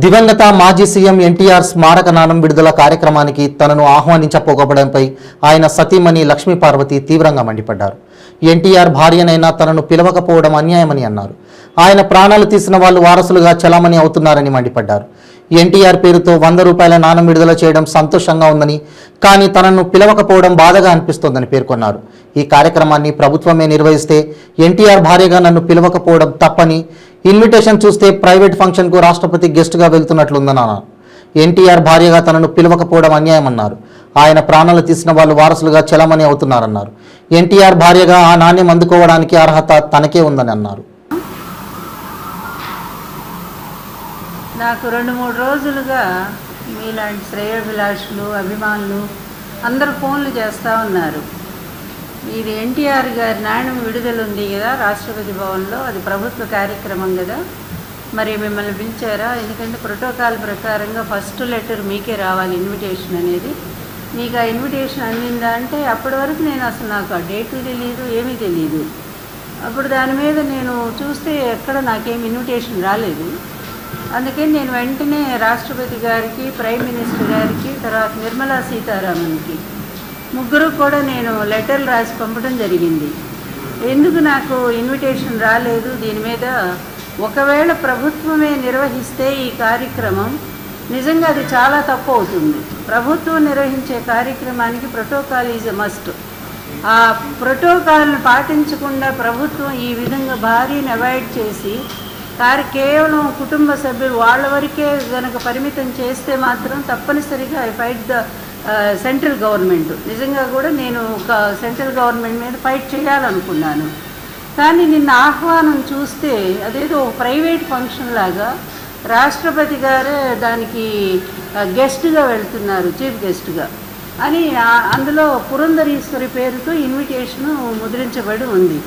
దివంగత మాజీ సీఎం ఎన్టీఆర్ స్మారక నాణం విడుదల కార్యక్రమానికి తనను ఆహ్వానించకపోవడంపై ఆయన సతీమణి లక్ష్మీపార్వతి తీవ్రంగా మండిపడ్డారు. ఎన్టీఆర్ భార్యనైనా తనను పిలవకపోవడం అన్యాయమని అన్నారు. ఆయన ప్రాణాలు తీసిన వాళ్ళు వారసులుగా చలామణి అవుతున్నారని మండిపడ్డారు. ఎన్టీఆర్ పేరుతో 100 రూపాయల నాణం విడుదల చేయడం సంతోషంగా ఉందని, కానీ తనను పిలవకపోవడం బాధగా అనిపిస్తోందని పేర్కొన్నారు. ఈ కార్యక్రమాన్ని ప్రభుత్వమే నిర్వహిస్తే ఎన్టీఆర్ భార్యగా నన్ను పిలవకపోవడం తప్పని, ఇన్విటేషన్ చూస్తే ప్రైవేట్ ఫంక్షన్కు రాష్ట్రపతి గెస్ట్గా వెళ్తున్నట్లుందని అన్నారు. ఎన్టీఆర్ భార్యగా తనను పిలవకపోవడం అన్యాయమన్నారు. ఆయన ప్రాణాలు తీసిన వాళ్ళు వారసులుగా చలామణి అవుతున్నారన్నారు. ఎన్టీఆర్ భార్యగా ఆ నాణ్యం అందుకోవడానికి అర్హత తనకే ఉందని అన్నారు. నాకు 2-3 రోజులుగా మీలాంటి శ్రేయోభిలాషులు, అభిమానులు అందరూ ఫోన్లు చేస్తూ ఉన్నారు. ఇది ఎన్టీఆర్ గారి నాణ్యం విడుదల ఉంది కదా రాష్ట్రపతి భవన్లో, అది ప్రభుత్వ కార్యక్రమం కదా, మరి మిమ్మల్ని పిలిచారా? ఎందుకంటే ప్రోటోకాల్ ప్రకారంగా ఫస్ట్ లెటర్ మీకే రావాలి ఇన్విటేషన్ అనేది. మీకు ఆ ఇన్విటేషన్ అందిందా అంటే అప్పటి వరకు నేను అసలు నాకు ఆ డేట్లు తెలియదు, ఏమీ తెలియదు. అప్పుడు దాని మీద నేను చూస్తే ఎక్కడ నాకేం ఇన్విటేషన్ రాలేదు. అందుకని నేను వెంటనే రాష్ట్రపతి గారికి, ప్రైమ్ మినిస్టర్ గారికి, తర్వాత నిర్మలా సీతారామన్కి ముగ్గురు కూడా నేను లెటర్లు రాసి పంపడం జరిగింది. ఎందుకు నాకు ఇన్విటేషన్ రాలేదు, దీని మీద ఒకవేళ ప్రభుత్వమే నిర్వహిస్తే ఈ కార్యక్రమం నిజంగా అది చాలా తప్పు అవుతుంది. ప్రభుత్వం నిర్వహించే కార్యక్రమానికి ప్రోటోకాల్ ఈజ్ ఎ మస్ట్. ఆ ప్రోటోకాల్ను పాటించకుండా ప్రభుత్వం ఈ విధంగా భారీని అవాయిడ్ చేసి కేవలం కుటుంబ సభ్యులు వాళ్ళ వరకే కనుక పరిమితం చేస్తే మాత్రం తప్పనిసరిగా I fight the central government. నిజంగా కూడా నేను ఒక సెంట్రల్ గవర్నమెంట్ మీద ఫైట్ చేయాలనుకున్నాను. కానీ నిన్న ఆహ్వానం చూస్తే అదేదో ప్రైవేట్ ఫంక్షన్ లాగా రాష్ట్రపతి గారే దానికి గెస్ట్గా వెళ్తున్నారు, చీఫ్ గెస్ట్గా అని. అందులో పురంధరీశ్వరి పేరుతో ఇన్విటేషను ముద్రించబడి ఉంది.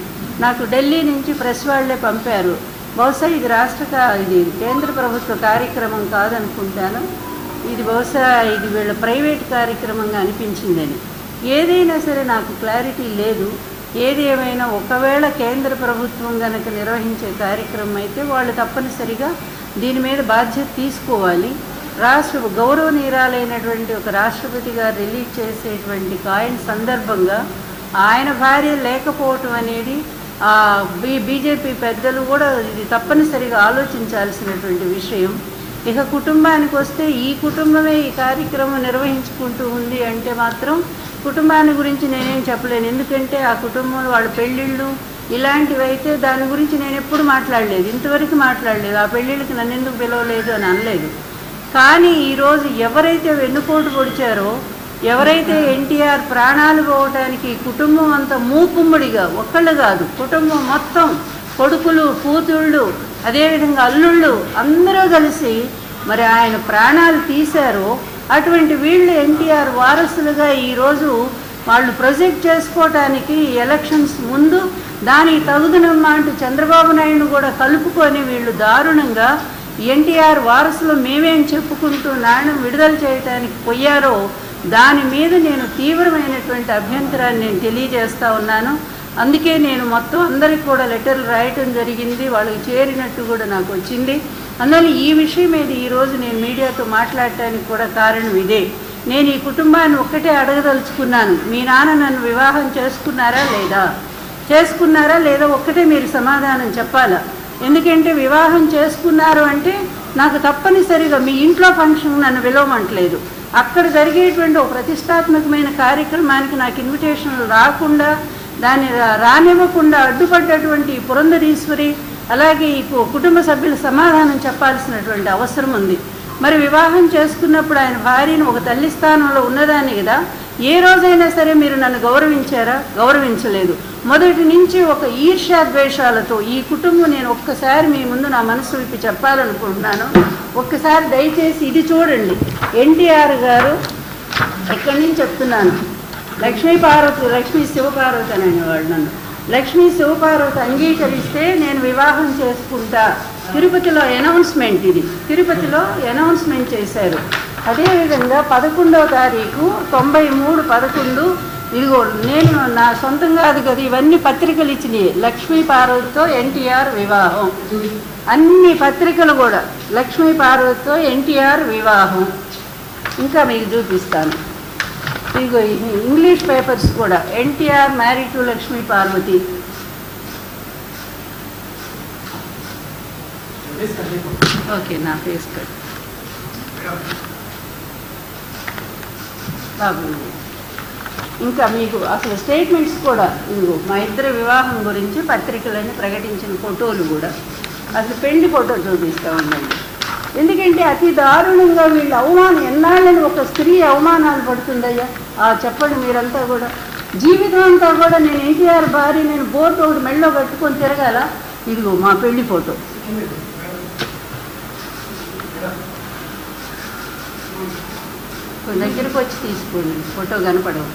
నాకు ఢిల్లీ నుంచి ప్రెస్ వాళ్ళే పంపారు. బహుశా ఇది కేంద్ర ప్రభుత్వ కార్యక్రమం కాదనుకుంటాను, ఇది బహుశా ఇది వీళ్ళ ప్రైవేట్ కార్యక్రమంగా అనిపించిందని. ఏదైనా సరే నాకు క్లారిటీ లేదు. ఏది ఏమైనా ఒకవేళ కేంద్ర ప్రభుత్వం కనుక నిర్వహించే కార్యక్రమం అయితే వాళ్ళు తప్పనిసరిగా దీని మీద బాధ్యత తీసుకోవాలి. గౌరవనీయురాలైనటువంటి ఒక రాష్ట్రపతి గారు రిలీజ్ చేసేటువంటి కాయిన్ సందర్భంగా ఆయన భార్య లేకపోవటం అనేది బీజేపీ పెద్దలు కూడా ఇది తప్పనిసరిగా ఆలోచించాల్సినటువంటి విషయం. ఇక కుటుంబానికి వస్తే ఈ కుటుంబమే ఈ కార్యక్రమం నిర్వహించుకుంటూ ఉంది అంటే మాత్రం కుటుంబాన్ని గురించి నేనేం చెప్పలేను. ఎందుకంటే ఆ కుటుంబంలో వాళ్ళ పెళ్ళిళ్ళు ఇలాంటివి అయితే దాని గురించి నేను ఎప్పుడు మాట్లాడలేదు, ఇంతవరకు మాట్లాడలేదు. ఆ పెళ్ళిళ్ళకి నన్ను ఎందుకు పిలవలేదు అని అనలేదు. కానీ ఈరోజు ఎవరైతే వెన్నుపోటు పొడిచారో, ఎవరైతే ఎన్టీఆర్ ప్రాణాలు పోవటానికి కుటుంబం అంతా మూకుమ్మడిగా, ఒక్కళ్ళు కాదు కుటుంబం మొత్తం, కొడుకులు, కూతుళ్ళు, అదేవిధంగా అల్లుళ్ళు అందరూ కలిసి మరి ఆయన ప్రాణాలు తీశారో అటువంటి వీళ్ళు ఎన్టీఆర్ వారసులుగా ఈరోజు వాళ్ళు ప్రొజెక్ట్ చేసుకోవటానికి ఎలక్షన్స్ ముందు దానికి తగుదనమ్మా అంటూ చంద్రబాబు నాయుడు కూడా కలుపుకొని వీళ్ళు దారుణంగా ఎన్టీఆర్ వారసులు మేమేం చెప్పుకుంటూ నాణ్యం విడుదల చేయటానికి పోయారో దాని మీద నేను తీవ్రమైనటువంటి అభ్యంతరాన్ని నేను తెలియజేస్తూ ఉన్నాను. అందుకే నేను మొత్తం అందరికి కూడా లెటర్లు రాయటం జరిగింది, వాళ్ళకి చేరినట్టు కూడా నాకు వచ్చింది. అందువల్ల ఈ విషయం మీద ఈరోజు నేను మీడియాతో మాట్లాడటానికి కూడా కారణం ఇదే. నేను ఈ కుటుంబాన్ని ఒక్కటే అడగదలుచుకున్నాను, మీ నాన్న నన్ను వివాహం చేసుకున్నారా లేదా ఒక్కటే మీరు సమాధానం చెప్పాలా. ఎందుకంటే వివాహం చేసుకున్నారు అంటే నాకు తప్పనిసరిగా మీ ఇంట్లో ఫంక్షన్ నన్ను విలువమంటలేదు. అక్కడ జరిగేటువంటి ఒక ప్రతిష్టాత్మకమైన కార్యక్రమానికి నాకు ఇన్విటేషన్లు రాకుండా, దాన్ని రానివ్వకుండా అడ్డుపడ్డటువంటి పురంధరీశ్వరి, అలాగే ఈ కుటుంబ సభ్యుల సమాధానం చెప్పాల్సినటువంటి అవసరం ఉంది. మరి వివాహం చేసుకున్నప్పుడు ఆయన భార్యను ఒక తల్లి స్థానంలో ఉన్నదాన్ని కదా, ఏ రోజైనా సరే మీరు నన్ను గౌరవించారా? గౌరవించలేదు. మొదటి నుంచి ఒక ఈర్ష్యాద్వేషాలతో ఈ కుటుంబం, నేను ఒక్కసారి మీ ముందు నా మనసు విప్పి చెప్పాలనుకుంటున్నాను. ఒక్కసారి దయచేసి ఇది చూడండి. ఎన్టీఆర్ గారు ఎక్కడి నుంచి చెప్తున్నాను, లక్ష్మీ శివపార్వతి అనేవాళ్ళు నన్ను. లక్ష్మీ శివపార్వతి అంగీకరిస్తే నేను వివాహం చేసుకుంటా. తిరుపతిలో అనౌన్స్మెంట్, ఇది తిరుపతిలో అనౌన్స్మెంట్ చేశారు. అదేవిధంగా 11వ తారీఖు 93/11 ఇదిగో నేను నా సొంతం కాదు కదా, ఇవన్నీ పత్రికలు ఇచ్చినాయి. లక్ష్మీ పార్వతితో ఎన్టీఆర్ వివాహం, అన్ని పత్రికలు కూడా లక్ష్మీ పార్వతితో ఎన్టీఆర్ వివాహం. ఇంకా మీకు చూపిస్తాను. ఇదిగో ఇంగ్లీష్ పేపర్స్ కూడా NTR married to Lakshmi Parvathi. Okay, నా ఫేస్ కట్ బాబు. ఇంకా మీకు అసలు స్టేట్మెంట్స్ కూడా ఇదిగో మా ఇద్దరి వివాహం గురించి పత్రికలని ప్రకటించిన ఫోటోలు కూడా. అసలు పెళ్లి ఫోటో చూపిస్తూ ఉండండి. ఎందుకంటే అతి దారుణంగా వీళ్ళు అవమానం, ఎన్నాళ్ళని ఒక స్త్రీ అవమానాలు పడుతుందయ్యా. చెప్పండి మీరంతా కూడా. జీవితం అంతా కూడా నేను ఎన్టీఆర్ భార్య, నేను బోర్డు ఒకటి మెళ్ళో కట్టుకొని తిరగాల. ఇదిగో మా పెళ్లి ఫోటో. దగ్గరకు వచ్చి తీసుకోండి, ఫోటో కనపడవు.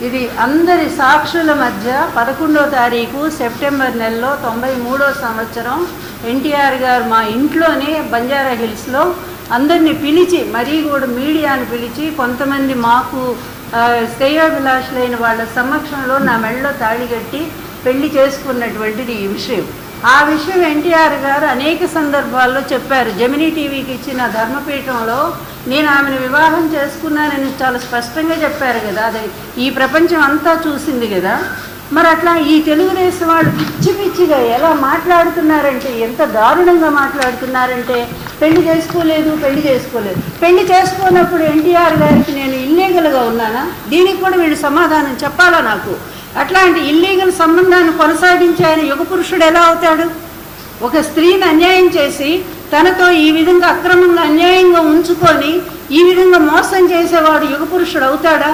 ఇది అందరి సాక్షుల మధ్య 11వ తారీఖు సెప్టెంబర్ నెలలో 93వ సంవత్సరం ఎన్టీఆర్ గారు మా ఇంట్లోనే బంజారా హిల్స్లో అందరినీ పిలిచి, మరీ కూడా మీడియాని పిలిచి, కొంతమంది మాకు శ్రేయోభిలాషులైన వాళ్ళ సమక్షంలో నా మెడలో తాళి కట్టి పెళ్లి చేసుకున్నటువంటిది ఈ విషయం. ఆ విషయం ఎన్టీఆర్ గారు అనేక సందర్భాల్లో చెప్పారు. జెమినీ టీవీకి ఇచ్చిన ధర్మపీఠంలో నేను ఆమెను వివాహం చేసుకున్నానని చాలా స్పష్టంగా చెప్పారు కదా. అది ఈ ప్రపంచం అంతా చూసింది కదా. మరి అట్లా ఈ తెలుగుదేశం వాళ్ళు పిచ్చి పిచ్చిగా ఎలా మాట్లాడుతున్నారంటే, ఎంత దారుణంగా మాట్లాడుతున్నారంటే, పెళ్లి చేసుకోలేదు. పెళ్లి చేసుకోనప్పుడు ఎన్టీఆర్ గారికి నేను ఇల్లీగల్గా ఉన్నానా? దీనికి కూడా వీళ్ళు సమాధానం చెప్పాలా నాకు. అట్లాంటి ఇల్లీగల్ సంబంధాన్ని కొనసాగించే ఆయన యుగ పురుషుడు ఎలా అవుతాడు? ఒక స్త్రీని అన్యాయం చేసి తనతో ఈ విధంగా అక్రమంగా అన్యాయంగా ఉంచుకొని ఈ విధంగా మోసం చేసేవాడు యుగ పురుషుడు అవుతాడా?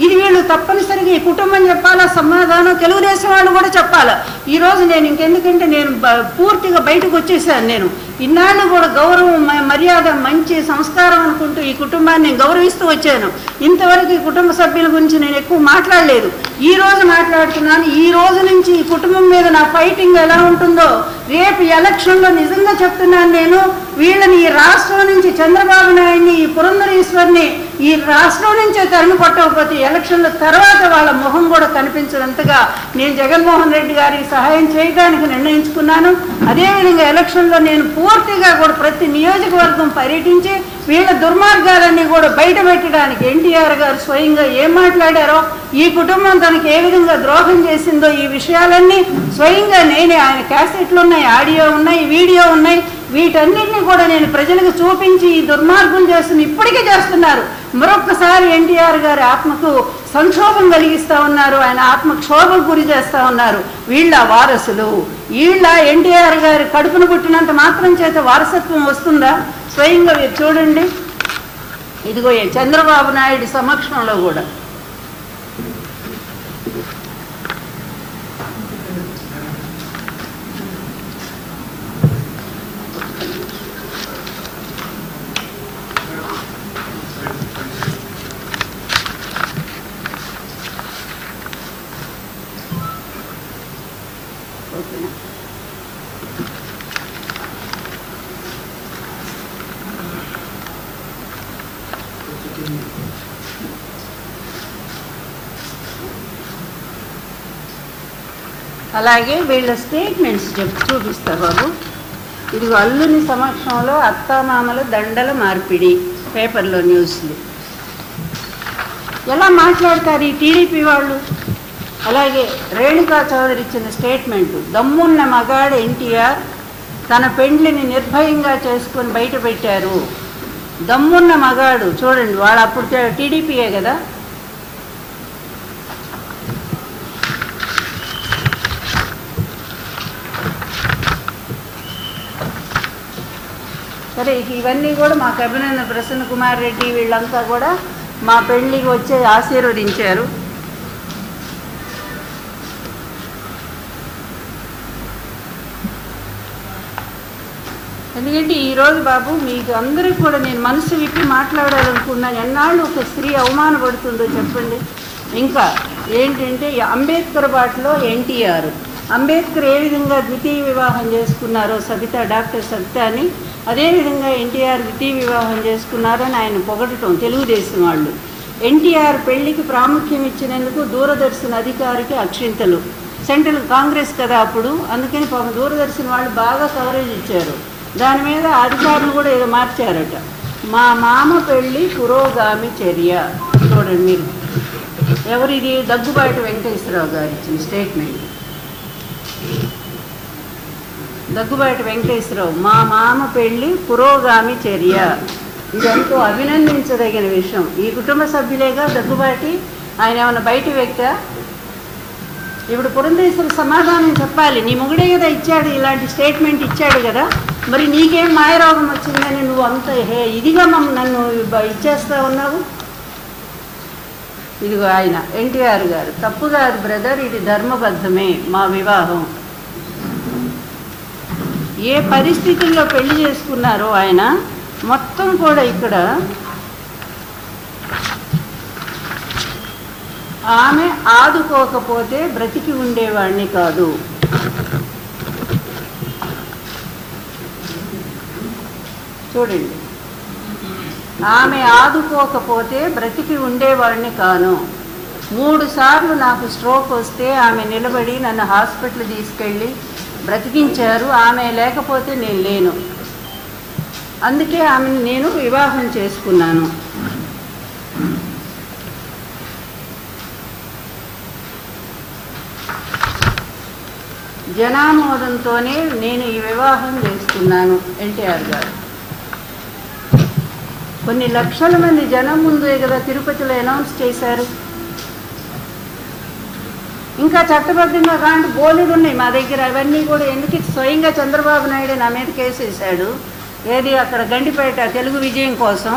ఇది వీళ్ళు తప్పనిసరిగా ఈ కుటుంబం చెప్పాలా సమాధానం, తెలుగుదేశం వాళ్ళు కూడా చెప్పాలా. ఈరోజు నేను ఇంకెందుకంటే నేను పూర్తిగా బయటకు వచ్చేసాను. నేను ఇన్నాళ్ళు కూడా గౌరవం, మర్యాద, మంచి సంస్కారం అనుకుంటూ ఈ కుటుంబాన్ని నేను గౌరవిస్తూ వచ్చాను. ఇంతవరకు ఈ కుటుంబ సభ్యుల గురించి నేను ఎక్కువ మాట్లాడలేదు. ఈ రోజు మాట్లాడుతున్నాను. ఈ రోజు నుంచి ఈ కుటుంబం మీద నా ఫైటింగ్ ఎలా ఉంటుందో రేపు ఎలక్షన్లో నిజంగా చెప్తున్నాను. నేను వీళ్ళని ఈ రాష్ట్రం నుంచి, చంద్రబాబు నాయుడిని, ఈ పురంధరేశ్వర్ని ఈ రాష్ట్రం నుంచే తరిమి కొట్టకపోతే ఎలక్షన్ల తర్వాత వాళ్ళ మొహం కూడా కనిపించినంతగా నేను జగన్మోహన్ రెడ్డి గారికి సహాయం చేయడానికి నిర్ణయించుకున్నాను. అదేవిధంగా ఎలక్షన్లో నేను పూర్తిగా కూడా ప్రతి నియోజకవర్గం పర్యటించి వీళ్ళ దుర్మార్గాలన్నీ కూడా బయట పెట్టడానికి, ఎన్టీఆర్ గారు స్వయంగా ఏం మాట్లాడారో, ఈ కుటుంబం తనకి ఏ విధంగా ద్రోహం చేసిందో, ఈ విషయాలన్నీ స్వయంగా నేనే, ఆయన క్యాసెట్లు ఉన్నాయి, ఆడియో ఉన్నాయి, వీడియో ఉన్నాయి, వీటన్నిటిని కూడా నేను ప్రజలకు చూపించి ఈ దుర్మార్గం చేస్తున్న ఇప్పటికీ చేస్తున్నారు. మరొక్కసారి ఎన్టీఆర్ గారి ఆత్మకు సంక్షోభం కలిగిస్తూ ఉన్నారు. ఆయన ఆత్మక్షోభకు గురి చేస్తూ ఉన్నారు. వీళ్ళ వారసులు, వీళ్ళ ఎన్టీఆర్ గారి కడుపును పుట్టినంత మాత్రం చేత వారసత్వం వస్తుందా? స్వయంగా మీరు చూడండి. ఇదిగో చంద్రబాబు నాయుడు సమక్షంలో కూడా అలాగే వీళ్ళ స్టేట్మెంట్స్ చూపిస్తా బాబు. ఇదిగో అల్లుని సమక్షంలో అత్తామామల దండల మార్పిడి, పేపర్లో న్యూస్లు ఎలా మాట్లాడతారు ఈ టీడీపీ వాళ్ళు. అలాగే రేణుకా చౌదరి ఇచ్చిన స్టేట్మెంటు, దమ్మున్న మగాడు ఎన్టీఆర్ తన పెండ్లిని నిర్భయంగా చేసుకొని బయట పెట్టారు. దమ్మున్న మగాడు చూడండి, వాడు అప్పుడు టీడీపీయే కదా. సరే, ఇవన్నీ కూడా మాకు అభినందన. ప్రసన్న కుమార్ రెడ్డి వీళ్ళంతా కూడా మా పెళ్లికి వచ్చి ఆశీర్వదించారు. ఎందుకంటే ఈరోజు బాబు మీకు అందరికీ కూడా నేను మనసు విప్పి మాట్లాడాలనుకున్నాను. ఎన్నాళ్ళు ఒక స్త్రీ అవమానపడుతుందో చెప్పండి. ఇంకా ఏంటంటే అంబేద్కర్ బాటలో ఎన్టీఆర్, అంబేద్కర్ ఏ విధంగా ద్వితీయ వివాహం చేసుకున్నారో డాక్టర్ సబితాని అదేవిధంగా ఎన్టీఆర్ ద్వితీయ వివాహం చేసుకున్నారని ఆయన పొగడటం తెలుగుదేశం వాళ్ళు. ఎన్టీఆర్ పెళ్లికి ప్రాముఖ్యం ఇచ్చినందుకు దూరదర్శన్ అధికారికి అక్షింతలు. సెంట్రల్ కాంగ్రెస్ కదా అప్పుడు, అందుకని దూరదర్శన్ వాళ్ళు బాగా కవరేజ్ ఇచ్చారు. దాని మీద అధికారులు కూడా ఏదో మార్చారట. మా మామ పెళ్ళి పురోగామి చర్య. చూడండి మీరు, ఎవరిది? దగ్గుబాటి వెంకటేశ్వరరావు గారు ఇచ్చిన స్టేట్మెంట్. దగ్గుబాటి వెంకటేశ్వరరావు, మా మామ పెళ్ళి పురోగామి చర్య. ఇదంతా అభినందించదగిన విషయం. ఈ కుటుంబ సభ్యులేగా దగ్గుబాటి, ఆయన ఏమన్నా బయట వ్యక్త? ఇప్పుడు పురంధేశ్వరి సమాధానం చెప్పాలి. నీ మొగుడే కదా ఇచ్చాడు, ఇలాంటి స్టేట్మెంట్ ఇచ్చాడు కదా, మరి నీకేం మాయరోగం వచ్చిందని నువ్వు అంత ఇదిగా నన్ను ఇచ్చేస్తా ఉన్నావు? ఇదిగో ఆయన ఎన్టీఆర్ గారు, తప్పు కాదు బ్రదర్, ఇది ధర్మబద్ధమే మా వివాహం. ఏ పరిస్థితుల్లో పెళ్లి చేసుకున్నారో ఆయన మొత్తం కూడా ఇక్కడ ఆమె ఆదుకోకపోతే బ్రతికి ఉండేవాడిని కాదు. చూడండి, ఆమె ఆదుకోకపోతే బ్రతికి ఉండేవాడిని కాను. 3 సార్లు నాకు స్ట్రోక్ వస్తే ఆమె నిలబడి నన్ను హాస్పిటల్ తీసుకెళ్ళి బ్రతికించారు. ఆమె లేకపోతే నేను లేను. అందుకే ఆమెను నేను వివాహం చేసుకున్నాను. జనామోదంతోనే నేను ఈ వివాహం చేసుకున్నాను. ఎన్టీఆర్ గారు కొన్ని లక్షల మంది జనం ముందే కదా తిరుపతిలో అనౌన్స్ చేశారు. ఇంకా చట్టబద్ధంగా కాంటి బోలెడు ఉన్నాయి మా దగ్గర. అవన్నీ కూడా ఎందుకు స్వయంగా చంద్రబాబు నాయుడు నా మీద కేసు వేశాడు. ఏది అక్కడ గండిపేట తెలుగు విజయం కోసం.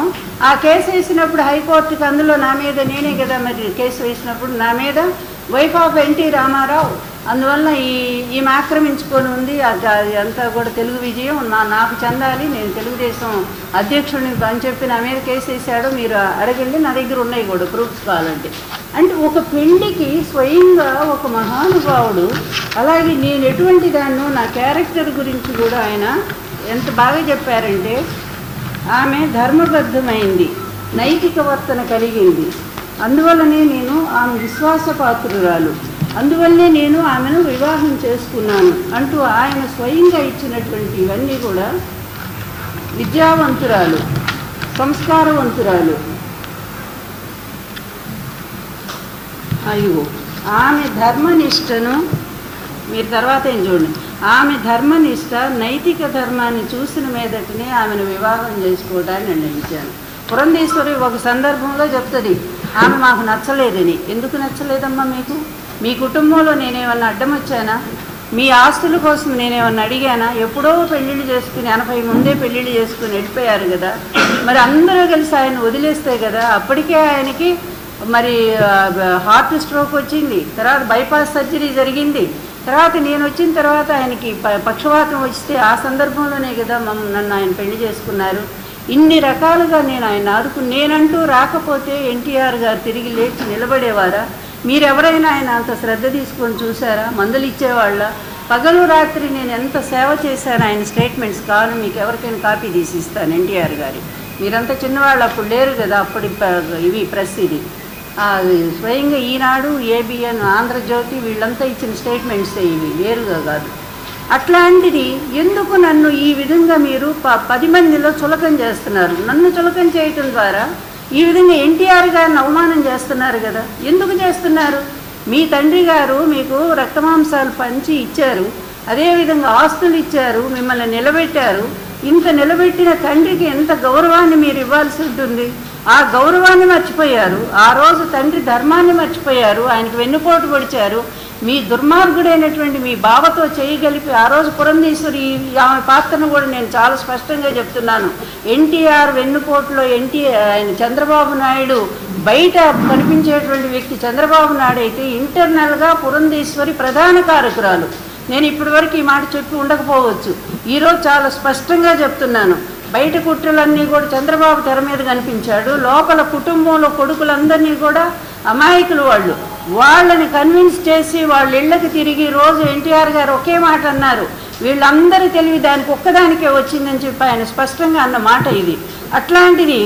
ఆ కేసు వేసినప్పుడు హైకోర్టుకి అందులో నా మీద నేనే కదా మరి కేసు వేసినప్పుడు నా మీద వైఫ్ ఆఫ్ ఎన్టీ రామారావు, అందువల్ల ఈమె ఆక్రమించుకొని ఉంది, అంతా కూడా తెలుగు విజయం నాకు చెందాలి, నేను తెలుగుదేశం అధ్యక్షుడిని అని చెప్పి నా మీద కేసు వేసాడు. మీరు అడగండి, నా దగ్గర ఉన్నాయి కూడా ప్రూఫ్స్ కావాలంటే. అంటే ఒక పెళ్లికి స్వయంగా ఒక మహానుభావుడు, అలాగే నేను ఎటువంటి దాన్నో నా క్యారెక్టర్ గురించి కూడా ఆయన ఎంత బాగా చెప్పారంటే, ఆమె ధర్మబద్ధమైంది, నైతిక వర్తన కలిగింది, అందువల్లనే నేను ఆమె విశ్వాసపాత్రురాలు, అందువల్లనే నేను ఆమెను వివాహం చేసుకున్నాను అంటూ ఆయన స్వయంగా ఇచ్చినటువంటి ఇవన్నీ కూడా విద్యావంతురాలు, సంస్కారవంతురాలు. అయ్యో, ఆమె ధర్మనిష్టను మీరు తర్వాత ఏం చూడండి. ఆమె ధర్మనిష్ట, నైతిక ధర్మాన్ని చూసిన మీదటనే ఆమెను వివాహం చేసుకోవడానికి నిర్ణయించాను. పురంధేశ్వరి ఒక సందర్భంలో చెప్తుంది, ఆమె మాకు నచ్చలేదని. ఎందుకు నచ్చలేదమ్మా మీకు? మీ కుటుంబంలో నేనేమన్నా అడ్డం వచ్చానా? మీ ఆస్తుల కోసం నేనేమన్నా అడిగానా? ఎప్పుడో పెళ్ళిళ్ళు చేసుకుని 80 ముందే పెళ్ళిళ్ళు చేసుకుని వెళ్ళిపోయారు కదా, మరి అందరూ కలిసి ఆయన వదిలేస్తే కదా. అప్పటికే ఆయనకి మరి హార్ట్ స్ట్రోక్ వచ్చింది, తర్వాత బైపాస్ సర్జరీ జరిగింది, తర్వాత నేను వచ్చిన తర్వాత ఆయనకి పక్షవాతం వస్తే ఆ సందర్భంలోనే కదా నన్ను ఆయన పెళ్లి చేసుకున్నారు. ఇన్ని రకాలుగా నేను ఆయన నేనంటూ రాకపోతే ఎన్టీఆర్ గారు తిరిగి లేచి నిలబడేవారా? మీరెవరైనా ఆయన అంత శ్రద్ధ తీసుకొని చూసారా? మందులు ఇచ్చేవాళ్ళ? పగలు రాత్రి నేను ఎంత సేవ చేశాను ఆయన స్టేట్మెంట్స్ కాను. మీకు ఎవరికైనా కాపీ తీసి ఇస్తాను ఎన్టీఆర్ గారి. మీరంతా చిన్నవాళ్ళు, అప్పుడు లేరు కదా, అప్పుడు ఇవి ప్రెస్ ఇది స్వయంగా ఈనాడు, ఏబిఎన్, ఆంధ్రజ్యోతి వీళ్ళంతా ఇచ్చిన స్టేట్మెంట్స్ ఇవి, వేరుగా కాదు. అట్లాంటిది ఎందుకు నన్ను ఈ విధంగా మీరు 10 మందిలో చులకం చేస్తున్నారు? నన్ను చులకం చేయటం ద్వారా ఈ విధంగా ఎన్టీఆర్ గారిని అవమానం చేస్తున్నారు కదా. ఎందుకు చేస్తున్నారు? మీ తండ్రి గారు మీకు రక్తమాంసాలు పంచి ఇచ్చారు, అదేవిధంగా ఆస్తులు ఇచ్చారు, మిమ్మల్ని నిలబెట్టారు. ఇంత నిలబెట్టిన తండ్రికి ఎంత గౌరవాన్ని మీరు ఇవ్వాల్సి ఉంటుంది. ఆ గౌరవాన్ని మర్చిపోయారు. ఆ రోజు తండ్రి ధర్మాన్ని మర్చిపోయారు, ఆయనకు వెన్నుపోటు పొడిచారు. మీ దుర్మార్గుడైనటువంటి మీ బావతో చేయగలిపి ఆ రోజు పురంధేశ్వరి ఆమె పాత్రను కూడా నేను చాలా స్పష్టంగా చెప్తున్నాను. ఎన్టీఆర్ వెన్నుపోటులో ఆయన చంద్రబాబు నాయుడు బయట కనిపించేటువంటి వ్యక్తి చంద్రబాబు నాయుడు అయితే ఇంటర్నల్గా పురంధేశ్వరి ప్రధాన కారకురాలు. నేను ఇప్పటి వరకు ఈ మాట చెప్పి ఉండకపోవచ్చు, ఈరోజు చాలా స్పష్టంగా చెప్తున్నాను. బయట కుట్రలన్నీ కూడా చంద్రబాబు తెర మీద కనిపించాడు, లోపల కుటుంబంలో కొడుకులందరినీ కూడా అమాయకులు వాళ్ళని కన్విన్స్ చేసి వాళ్ళ ఇళ్ళకి తిరిగి రోజు ఎన్టీఆర్ గారు ఒకే మాట అన్నారు, వీళ్ళందరి తెలివి దానికి ఒక్కదానికే వచ్చిందని చెప్పి ఆయన స్పష్టంగా అన్న మాట ఇది. అట్లాంటిది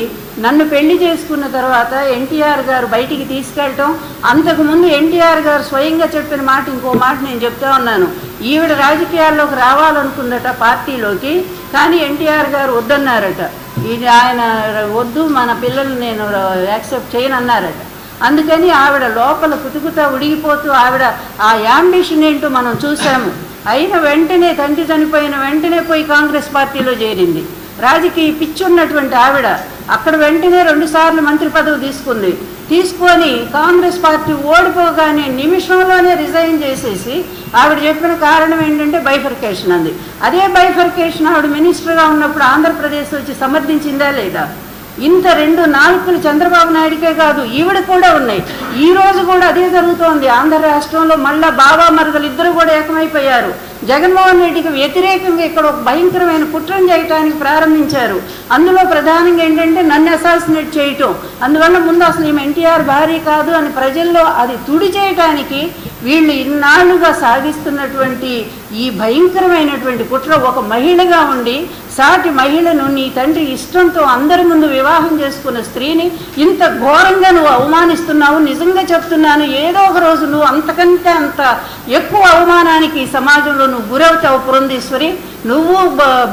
నన్ను పెళ్లి చేసుకున్న తర్వాత ఎన్టీఆర్ గారు బయటికి తీసుకెళ్ళటం, అంతకుముందు ఎన్టీఆర్ గారు స్వయంగా చెప్పిన మాట, ఇంకో మాట నేను చెప్తా ఉన్నాను, ఈవిడ రాజకీయాల్లోకి రావాలనుకుందట పార్టీలోకి, కానీ ఎన్టీఆర్ గారు వద్దన్నారట. ఇది ఆయన వద్దు, మన పిల్లలు నేను యాక్సెప్ట్ చేయనన్నారట. అందుకని ఆవిడ లోపల కుతుకుతా ఉడిగిపోతూ ఆవిడ ఆ యాంబిషన్ ఏంటో మనం చూసాము. అయిన వెంటనే తండ్రి చనిపోయిన వెంటనే పోయి కాంగ్రెస్ పార్టీలో చేరింది. రాజకీయ పిచ్చున్నటువంటి ఆవిడ అక్కడ వెంటనే 2 సార్లు మంత్రి పదవి తీసుకొని కాంగ్రెస్ పార్టీ ఓడిపోగానే నిమిషంలోనే రిజైన్ చేసేసి ఆవిడ చెప్పిన కారణం ఏంటంటే బైఫర్కేషన్ అంది. అదే బైఫర్కేషన్ ఆవిడ మినిస్టర్గా ఉన్నప్పుడు ఆంధ్రప్రదేశ్ వచ్చి సమర్థించిందా లేదా? ఇంత 2 నాలుకలు చంద్రబాబు నాయుడికే కాదు, ఈవిడ కూడా ఉన్నాయి. ఈ రోజు కూడా అదే జరుగుతోంది. ఆంధ్ర రాష్ట్రంలో మళ్ళా బాబా మరదలు ఇద్దరు కూడా ఏకమైపోయారు. జగన్మోహన్ రెడ్డికి వ్యతిరేకంగా ఇక్కడ ఒక భయంకరమైన కుట్రను చేయడానికి ప్రారంభించారు. అందులో ప్రధానంగా ఏంటంటే నన్ను అసాసినేట్ చేయటం. అందువల్ల ముందు అసలు ఈమె ఎన్టీఆర్ భార్య కాదు అని ప్రజల్లో అది తుడి చేయటానికి వీళ్ళు ఇన్నాళ్లుగా సాగిస్తున్నటువంటి ఈ భయంకరమైనటువంటి కుట్ర, ఒక మహిళగా ఉండి సాటి మహిళను నీ తండ్రి ఇష్టంతో అందరి ముందు వివాహం చేసుకున్న స్త్రీని ఇంత ఘోరంగా నువ్వు అవమానిస్తున్నావు. నిజంగా చెప్తున్నాను, ఏదో ఒక రోజు నువ్వు అంతకంటే అంత ఎక్కువ అవమానానికి సమాజంలో నువ్వు గురవుతావు. పురంధేశ్వరి, నువ్వు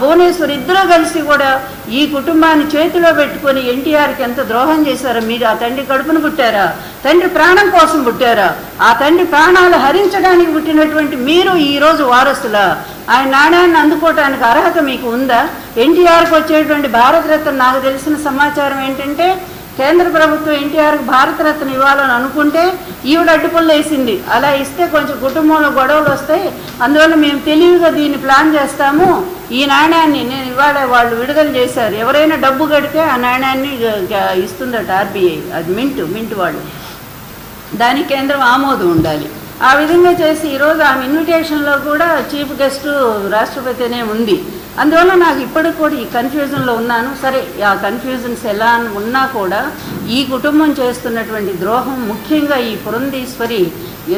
భువనేశ్వరి ఇద్దరూ కలిసి కూడా ఈ కుటుంబాన్ని చేతిలో పెట్టుకొని ఎన్టీఆర్కి ఎంత ద్రోహం చేశారో. మీరు ఆ తండ్రి కడుపును పుట్టారా? తండ్రి ప్రాణం కోసం పుట్టారా? ఆ తండ్రి ప్రాణాలు హరించడానికి పుట్టినటువంటి మీరు ఈరోజు వారసులా? ఆయన నాణ్యాన్ని అందుకోవటానికి అర్హత మీకు ఉందా? ఎన్టీఆర్కి వచ్చేటువంటి భారతరత్న, నాకు తెలిసిన సమాచారం ఏంటంటే కేంద్ర ప్రభుత్వం ఎన్టీఆర్కి భారతరత్న ఇవ్వాలని అనుకుంటే ఈవిడ అడ్డుపళ్ళు వేసింది. అలా ఇస్తే కొంచెం కుటుంబంలో గొడవలు వస్తాయి, అందువల్ల మేము తెలివిగా దీన్ని ప్లాన్ చేస్తాము. ఈ నాణ్యాన్ని నేను ఇవాళ వాళ్ళు విడుదల చేశారు. ఎవరైనా డబ్బు కడితే ఆ నాణ్యాన్ని ఇస్తుందట ఆర్బీఐ. అది మింట్ వాళ్ళు, దానికి కేంద్రం ఆమోదం ఉండాలి. ఆ విధంగా చేసి ఈరోజు ఆమె ఇన్విటేషన్లో కూడా చీఫ్ గెస్ట్ రాష్ట్రపతినే ఉంది. అందువల్ల నాకు ఇప్పటికి కూడా ఈ కన్ఫ్యూజన్లో ఉన్నాను. సరే, ఆ కన్ఫ్యూజన్స్ ఎలా ఉన్నా కూడా ఈ కుటుంబం చేస్తున్నటువంటి ద్రోహం, ముఖ్యంగా ఈ పురంధేశ్వరి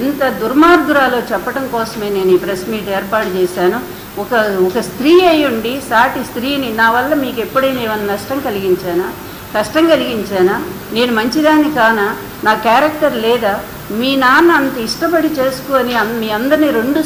ఎంత దుర్మార్గురాలో చెప్పడం కోసమే నేను ఈ ప్రెస్ మీట్ ఏర్పాటు చేశాను. ఒక స్త్రీ అయి ఉండి సాటి స్త్రీని, నా వల్ల మీకు ఎప్పుడైనా ఏమైనా నష్టం కలిగించానా, కష్టం కలిగించానా, నేను మంచిదాన్ని కానా, నా క్యారెక్టర్ లేదా, మీ నాన్న అంత ఇష్టపడి చేసుకొని మీ అందరినీ 2